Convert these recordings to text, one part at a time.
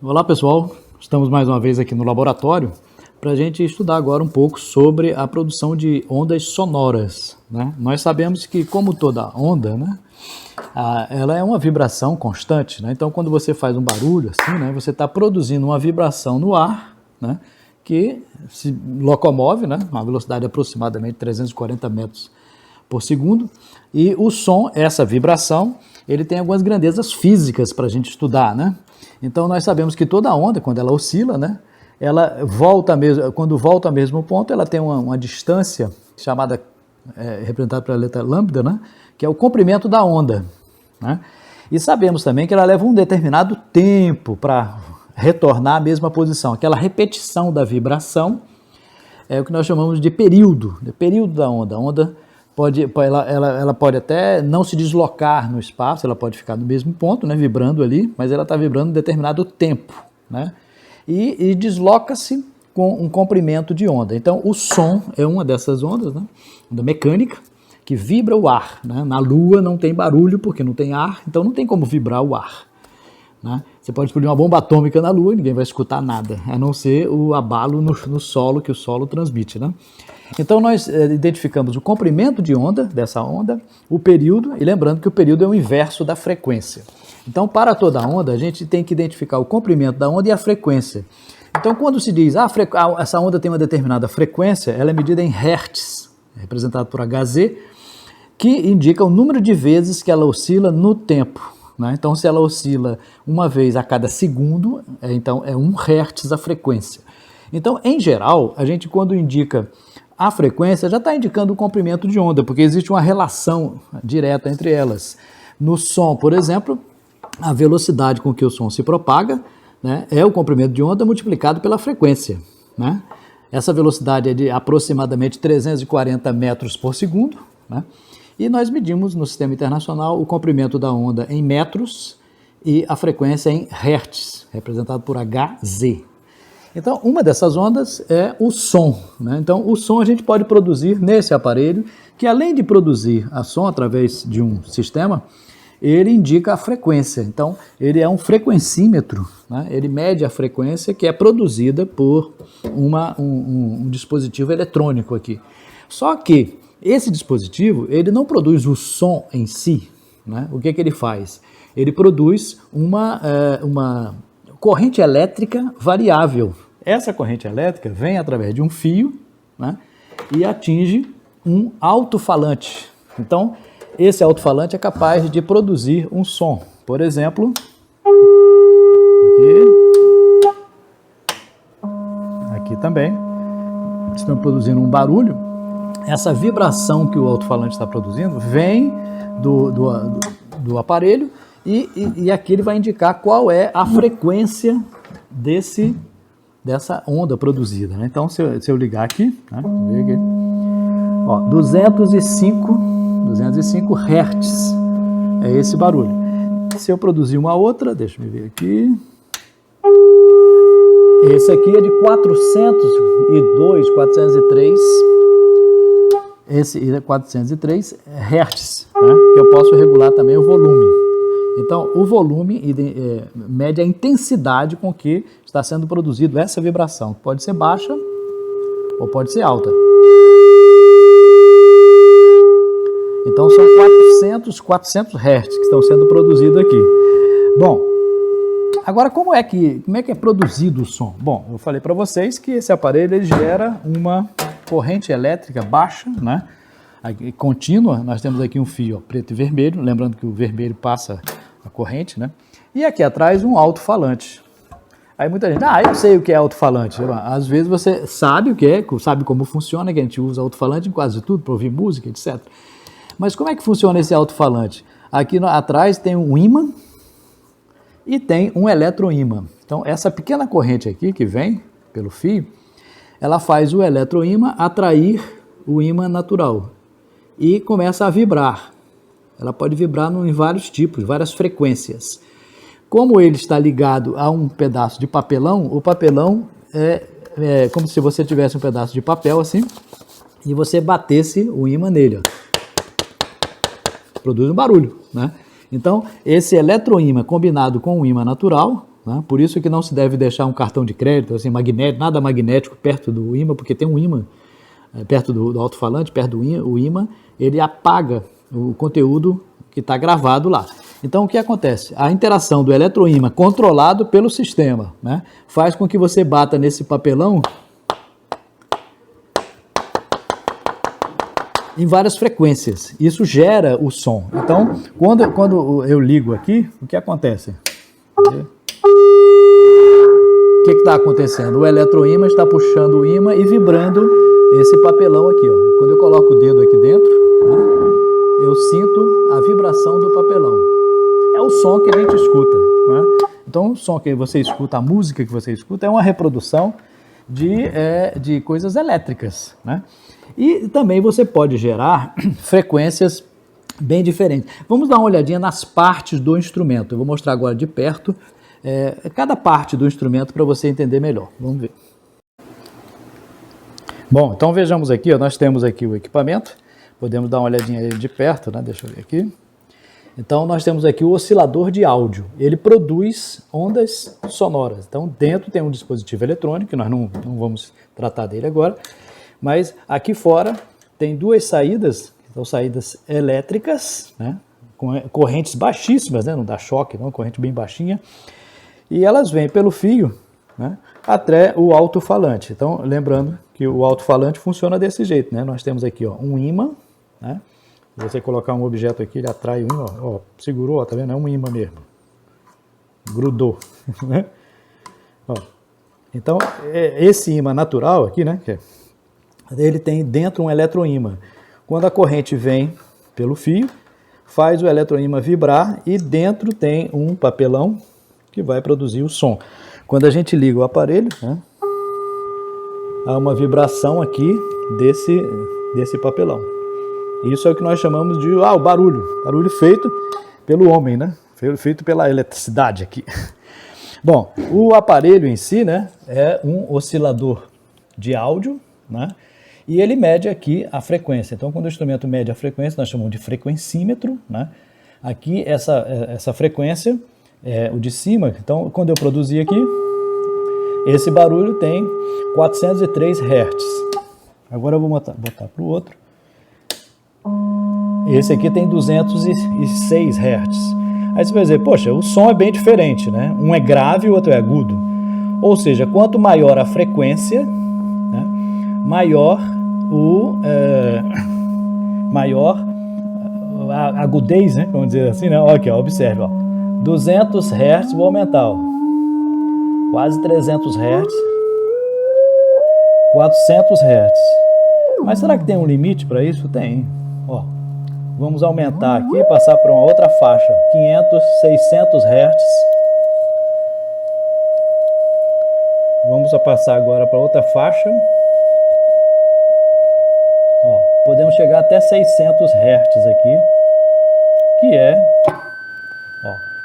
Olá pessoal, estamos mais uma vez aqui no laboratório para a gente estudar agora um pouco sobre a produção de ondas sonoras, né? Nós sabemos que, como toda onda, né, ela é uma vibração constante, né? Então quando você faz um barulho assim, né, você está produzindo uma vibração no ar, né, que se locomove, né, a uma velocidade de aproximadamente 340 metros por segundo, e o som, essa vibração, ele tem algumas grandezas físicas para a gente estudar, né? Então nós sabemos que toda onda, quando ela oscila, né, ela volta mesmo, quando volta ao mesmo ponto, ela tem uma distância chamada, representada pela letra lambda, né, que é o comprimento da onda, né? E sabemos também que ela leva um determinado tempo para retornar à mesma posição. Aquela repetição da vibração é o que nós chamamos de período da onda. A onda ela pode até não se deslocar no espaço, ela pode ficar no mesmo ponto, né, vibrando ali, mas ela está vibrando em determinado tempo, né, e desloca-se com um comprimento de onda. Então, o som é uma dessas ondas, né, onda mecânica, que vibra o ar, né. Na Lua não tem barulho porque não tem ar, então não tem como vibrar o ar, né. Você pode explodir uma bomba atômica na Lua e ninguém vai escutar nada, a não ser o abalo no solo que o solo transmite, né. Então nós identificamos o comprimento de onda, dessa onda, o período, e lembrando que o período é o inverso da frequência. Então para toda onda a gente tem que identificar o comprimento da onda e a frequência. Então quando se diz, essa onda tem uma determinada frequência, ela é medida em hertz, representado por Hz, que indica o número de vezes que ela oscila no tempo, né? Então se ela oscila uma vez a cada segundo, então é 1 hertz a frequência. Então em geral, a gente quando indica a frequência já está indicando o comprimento de onda, porque existe uma relação direta entre elas. No som, por exemplo, a velocidade com que o som se propaga, né, é o comprimento de onda multiplicado pela frequência, né? Essa velocidade é de aproximadamente 340 metros por segundo, né? E nós medimos no sistema internacional o comprimento da onda em metros e a frequência em hertz, representado por Hz. Então, uma dessas ondas é o som, né? Então, o som a gente pode produzir nesse aparelho, que além de produzir a som através de um sistema, ele indica a frequência. Então, ele é um frequencímetro, né? Ele mede a frequência que é produzida por um dispositivo eletrônico aqui. Só que esse dispositivo, ele não produz o som em si, né? O que ele faz? Ele produz uma corrente elétrica variável. Essa corrente elétrica vem através de um fio, né, e atinge um alto-falante. Então, esse alto-falante é capaz de produzir um som. Por exemplo, aqui também, estamos produzindo um barulho. Essa vibração que o alto-falante está produzindo vem do aparelho e aqui ele vai indicar qual é a frequência dessa onda produzida, né? Então, se eu ligar aqui, né? Vamos ver aqui. Ó, 205 Hz é esse barulho. Se eu produzir uma outra, deixa eu ver aqui. Esse aqui é de 402, 403. Esse é 403 Hz, né? Que eu posso regular também o volume. Então, o volume mede a intensidade com que está sendo produzido essa vibração. Pode ser baixa ou pode ser alta. Então, são 400 Hz que estão sendo produzidos aqui. Bom, agora como é que é produzido o som? Bom, eu falei para vocês que esse aparelho ele gera uma corrente elétrica baixa, né? Aqui, contínua. Nós temos aqui um fio, ó, preto e vermelho, lembrando que o vermelho passa a corrente, né? E aqui atrás um alto-falante. Aí muita gente, eu sei o que é alto-falante. Às vezes você sabe o que é, sabe como funciona, que a gente usa alto-falante em quase tudo, para ouvir música, etc. Mas como é que funciona esse alto-falante? Aqui atrás tem um ímã e tem um eletroímã. Então essa pequena corrente aqui que vem pelo fio, ela faz o eletroímã atrair o ímã natural e começa a vibrar. Ela pode vibrar em vários tipos, várias frequências. Como ele está ligado a um pedaço de papelão, o papelão é como se você tivesse um pedaço de papel assim, e você batesse o ímã nele, ó. Produz um barulho, né? Então, esse eletroímã combinado com o ímã natural, né? Por isso que não se deve deixar um cartão de crédito, assim, magnético, nada magnético perto do ímã, porque tem um ímã perto do alto-falante, perto do ímã, o ímã, ele apaga o conteúdo que está gravado lá. Então, o que acontece? A interação do eletroímã controlado pelo sistema, né, faz com que você bata nesse papelão em várias frequências. Isso gera o som. Então, quando eu ligo aqui, o que acontece? O que está acontecendo? O eletroímã está puxando o ímã e vibrando esse papelão aqui. Ó. Quando eu coloco o dedo aqui dentro, né, eu sinto a vibração do papelão. É o som que a gente escuta. Né? Então, o som que você escuta, a música que você escuta, é uma reprodução de coisas elétricas. Né? E também você pode gerar frequências bem diferentes. Vamos dar uma olhadinha nas partes do instrumento. Eu vou mostrar agora de perto cada parte do instrumento para você entender melhor. Vamos ver. Bom, então vejamos aqui, ó, nós temos aqui o equipamento. Podemos dar uma olhadinha de perto, né? Deixa eu ver aqui. Então nós temos aqui o oscilador de áudio. Ele produz ondas sonoras. Então dentro tem um dispositivo eletrônico, que nós não vamos tratar dele agora. Mas aqui fora tem duas saídas, são saídas elétricas, né, com correntes baixíssimas, né, não dá choque, não, corrente bem baixinha, e elas vêm pelo fio, né, até o alto-falante. Então, lembrando que o alto-falante funciona desse jeito, né, nós temos aqui ó, um ímã, né, se você colocar um objeto aqui, ele atrai o ímã, ó, segurou, ó, tá vendo? É um ímã mesmo, grudou, né? Ó, então, esse ímã natural aqui, né, que ele tem dentro um eletroímã. Quando a corrente vem pelo fio, faz o eletroímã vibrar e dentro tem um papelão que vai produzir o som. Quando a gente liga o aparelho, né, há uma vibração aqui desse papelão. Isso é o que nós chamamos de o barulho. Barulho feito pelo homem, né? Feito pela eletricidade aqui. Bom, o aparelho em si, né, é um oscilador de áudio, né? E ele mede aqui a frequência. Então, quando o instrumento mede a frequência, nós chamamos de frequencímetro, né? Aqui, essa frequência é o de cima. Então, quando eu produzir aqui, esse barulho tem 403 Hz. Agora eu vou botar para o outro. Esse aqui tem 206 Hz. Aí você vai dizer, poxa, o som é bem diferente, né? Um é grave e o outro é agudo. Ou seja, quanto maior a frequência, né, maior a agudez, né? Vamos dizer assim, né? Olha aqui, ó, observe, ó. 200 Hz, vou aumentar, ó. Quase 300 Hz. 400 Hz. Mas será que tem um limite para isso? Tem. Ó, vamos aumentar aqui, passar para uma outra faixa. 500, 600 Hz. Vamos passar agora para outra faixa. Ó, podemos chegar até 600 Hz aqui, que é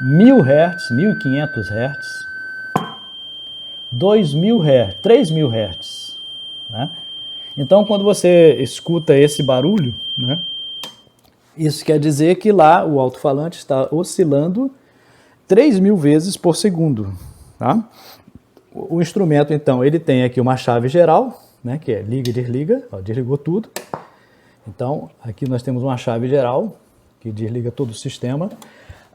1000 Hz, 1500 Hz, 2000 Hz, 3000 Hz, né? Então, quando você escuta esse barulho, né, isso quer dizer que lá o alto-falante está oscilando 3000 vezes por segundo, tá? O instrumento, então, ele tem aqui uma chave geral, né, que é liga e desliga, ó, desligou tudo. Então, aqui nós temos uma chave geral, que desliga todo o sistema.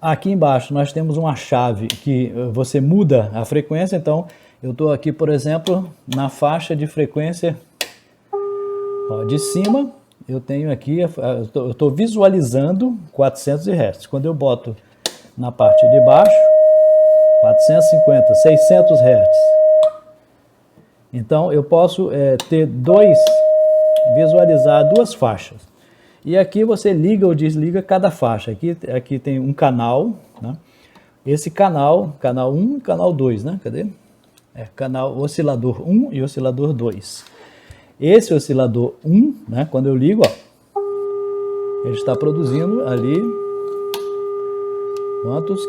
Aqui embaixo nós temos uma chave que você muda a frequência. Então, eu estou aqui, por exemplo, na faixa de frequência, ó, de cima. Eu tenho aqui, eu estou visualizando 400 Hz. Quando eu boto na parte de baixo, 450, 600 Hz. Então, eu posso visualizar duas faixas. E aqui você liga ou desliga cada faixa. Aqui tem um canal, né? Esse canal 1 e canal 2, né? Cadê? Canal oscilador 1 e oscilador 2. Esse oscilador 1, né? Quando eu ligo, ó, ele está produzindo ali quantos?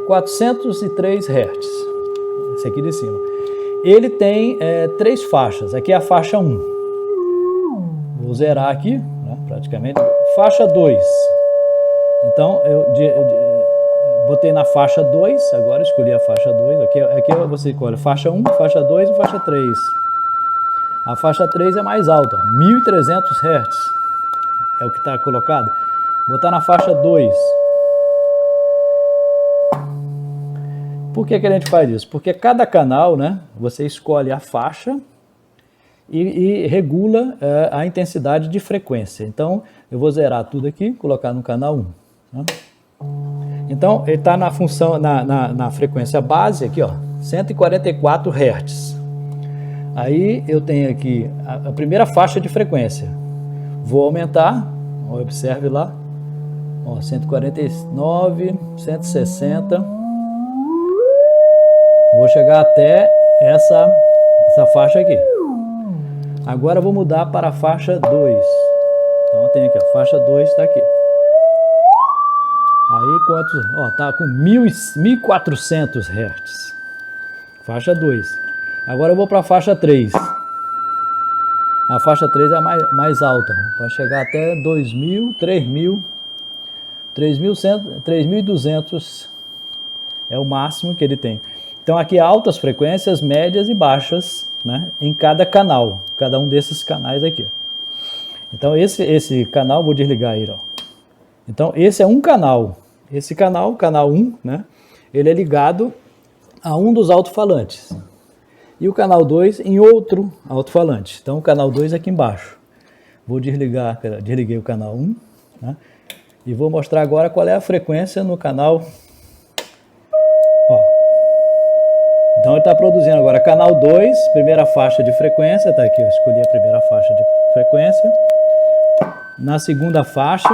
403 Hz. Esse aqui de cima. Ele tem 3 faixas. Aqui é a faixa 1. Vou zerar aqui, né, praticamente. Faixa 2. Então, eu botei na faixa 2, agora escolhi a faixa 2, aqui você escolhe faixa 1, faixa 2 e faixa 3. A faixa 3 é mais alta, 1300 Hz, é o que está colocado. Botar na faixa 2. Por que a gente faz isso? Porque cada canal, né, você escolhe a faixa e regula a intensidade de frequência. Então, eu vou zerar tudo aqui, colocar no canal 1. Tá? Então, ele está na função, na frequência base aqui, ó, 144 Hz. Aí eu tenho aqui a primeira faixa de frequência. Vou aumentar, ó, observe lá, ó, 149, 160. Vou chegar até essa faixa aqui. Agora eu vou mudar para a faixa 2. Então eu tenho aqui, a faixa 2 está aqui. Aí quantos? Ó, tá com 1400 Hz. Faixa 2. Agora eu vou para a faixa 3. A faixa 3 é mais alta. Vai chegar até 2000, 3000, 3200 é o máximo que ele tem. Então aqui altas frequências, médias e baixas, né, em cada canal. Cada um desses canais aqui. Então esse canal, vou desligar aí, ó. Então, esse é um canal. Esse canal, canal 1, né, ele é ligado a um dos alto-falantes. E o canal 2 em outro alto-falante. Então, o canal 2 aqui embaixo. Vou desligar, desliguei o canal 1, né, e vou mostrar agora qual é a frequência no canal. Ó. Então, ele está produzindo agora canal 2, primeira faixa de frequência, está aqui, eu escolhi a primeira faixa de frequência. Na segunda faixa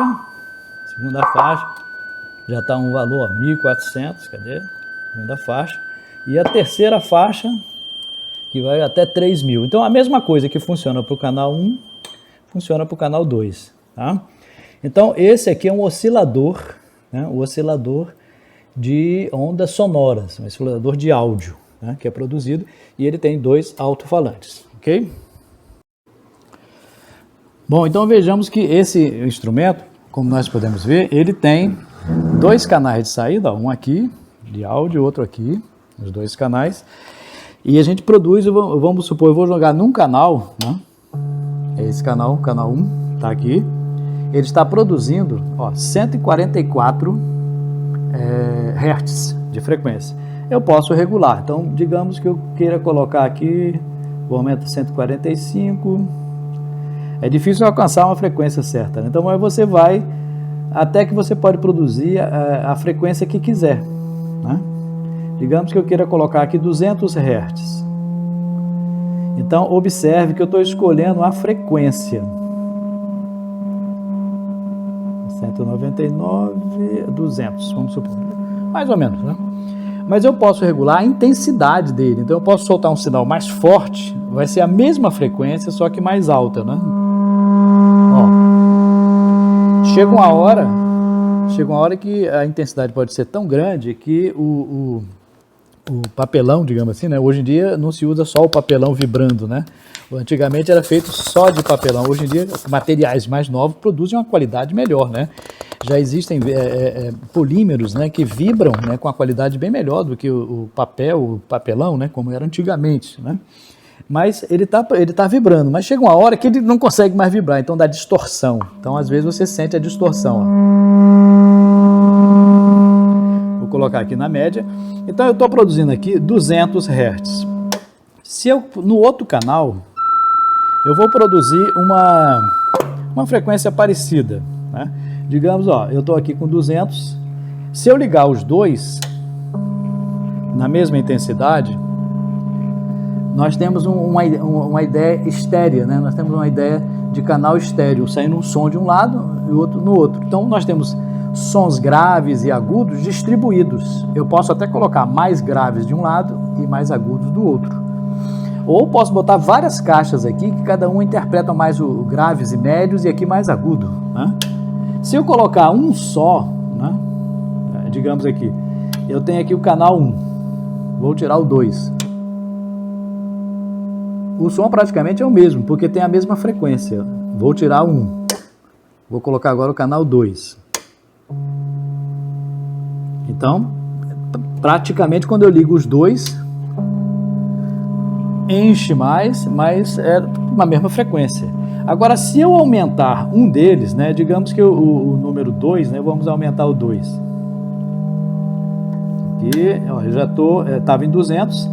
já está um valor, ó, 1400, cadê? Segunda faixa. E a terceira faixa, que vai até 3000. Então a mesma coisa que funciona para o canal 1, funciona para o canal 2. Tá? Então esse aqui é um oscilador, né? Um oscilador de ondas sonoras, um oscilador de áudio, né? Que é produzido, e ele tem 2 alto-falantes. Ok? Bom, então vejamos que esse instrumento, como nós podemos ver, ele tem 2 canais de saída, um aqui de áudio, outro aqui, os 2 canais, e a gente produz, vamos supor, eu vou jogar num canal, né? Esse canal 1, está aqui, ele está produzindo, ó, 144 Hz de frequência. Eu posso regular, então digamos que eu queira colocar aqui, vou aumentar 145. É difícil alcançar uma frequência certa, né? Então você vai até que você pode produzir a frequência que quiser, né? Digamos que eu queira colocar aqui 200 Hz. Então observe que eu estou escolhendo a frequência. 199, 200, vamos supor. Mais ou menos, né? Mas eu posso regular a intensidade dele. Então eu posso soltar um sinal mais forte, vai ser a mesma frequência, só que mais alta, né? Ó, chega uma hora que a intensidade pode ser tão grande que o papelão, digamos assim, né? Hoje em dia não se usa só o papelão vibrando, né? Antigamente era feito só de papelão. Hoje em dia, materiais mais novos produzem uma qualidade melhor, né? Já existem polímeros, né, que vibram, né, com a qualidade bem melhor do que o papelão, né, como era antigamente, né? Mas ele tá vibrando, mas chega uma hora que ele não consegue mais vibrar, então dá distorção. Então, às vezes, você sente a distorção. Ó. Vou colocar aqui na média. Então, eu estou produzindo aqui 200 Hz. Se eu, no outro canal, eu vou produzir uma frequência parecida, né? Digamos, ó, eu estou aqui com 200. Se eu ligar os dois na mesma intensidade, nós temos uma ideia estérea, né? Nós temos uma ideia de canal estéreo, saindo um som de um lado e o outro no outro. Então, nós temos sons graves e agudos distribuídos. Eu posso até colocar mais graves de um lado e mais agudos do outro. Ou posso botar várias caixas aqui, que cada um interpreta mais o graves e médios e aqui mais agudo, né? Se eu colocar um só, né? Digamos aqui, eu tenho aqui o canal 1, vou tirar o 2. O som praticamente é o mesmo, porque tem a mesma frequência. Vou tirar 1. Vou colocar agora o canal 2. Então, praticamente quando eu ligo os dois, enche mais, mas é uma mesma frequência. Agora, se eu aumentar um deles, né, digamos que o número 2, né, vamos aumentar o 2. Aqui, ó, eu já estava em 200.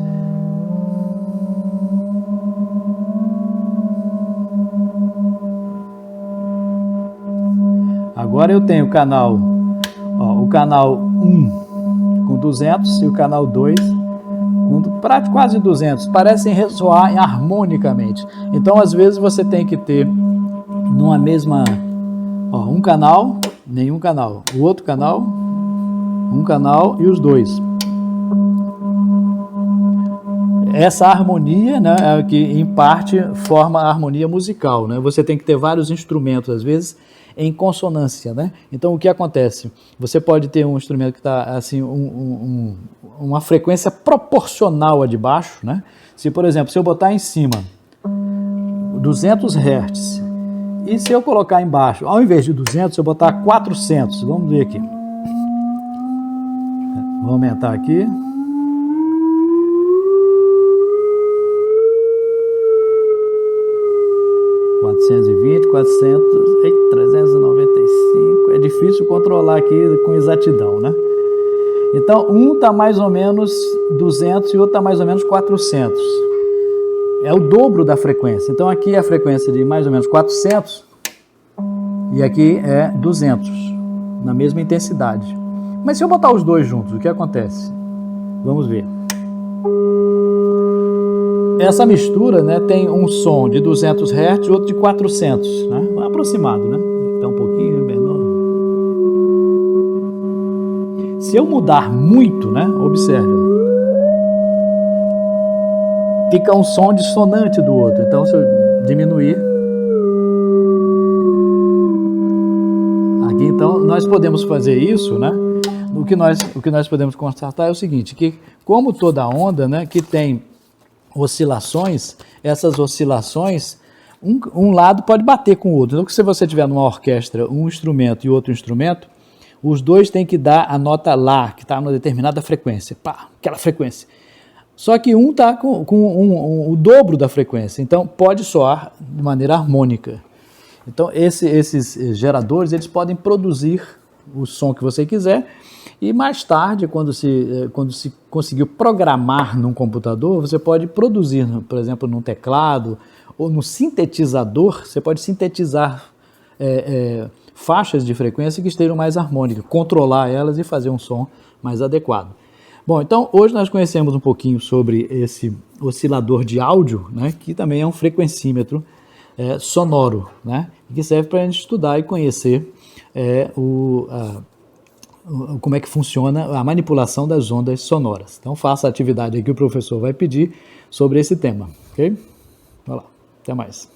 Agora eu tenho o canal 1 com 200 e o canal 2 com quase 200. Parecem ressoar harmonicamente. Então, às vezes, você tem que ter numa mesma... um canal, nenhum canal. O outro canal, um canal e os dois. Essa harmonia, né, é que, em parte, forma a harmonia musical, né? Você tem que ter vários instrumentos, às vezes, em consonância, né? Então, o que acontece? Você pode ter um instrumento que está, assim, uma frequência proporcional a de baixo, né? Se, por exemplo, se eu botar em cima 200 Hz e se eu colocar embaixo, ao invés de 200, eu botar 400, vamos ver aqui. Vou aumentar aqui. 420, 400, 395, é difícil controlar aqui com exatidão, né? Então, um está mais ou menos 200 e o outro está mais ou menos 400. É o dobro da frequência. Então, aqui é a frequência de mais ou menos 400 e aqui é 200, na mesma intensidade. Mas se eu botar os dois juntos, o que acontece? Vamos ver. Essa mistura, né, tem um som de 200 Hz e outro de 400, né? Aproximado, né? Está um pouquinho menor. Se eu mudar muito, né, observe, fica um som dissonante do outro. Então, se eu diminuir, aqui, então, nós podemos fazer isso, né? O que nós podemos constatar é o seguinte, que como toda onda, né, que tem oscilações, essas oscilações, um lado pode bater com o outro. Então, se você tiver numa orquestra um instrumento e outro instrumento, os dois têm que dar a nota Lá, que está numa determinada frequência. Pá, aquela frequência. Só que um está com o dobro da frequência, então pode soar de maneira harmônica. Então, esses geradores, eles podem produzir o som que você quiser, e mais tarde, quando se conseguiu programar num computador, você pode produzir, por exemplo, num teclado ou no sintetizador, você pode sintetizar faixas de frequência que estejam mais harmônicas, controlar elas e fazer um som mais adequado. Bom, então hoje nós conhecemos um pouquinho sobre esse oscilador de áudio, né, que também é um frequencímetro sonoro, né, que serve para a gente estudar e conhecer como é que funciona a manipulação das ondas sonoras. Então faça a atividade aí que o professor vai pedir sobre esse tema, ok? Vai lá, até mais.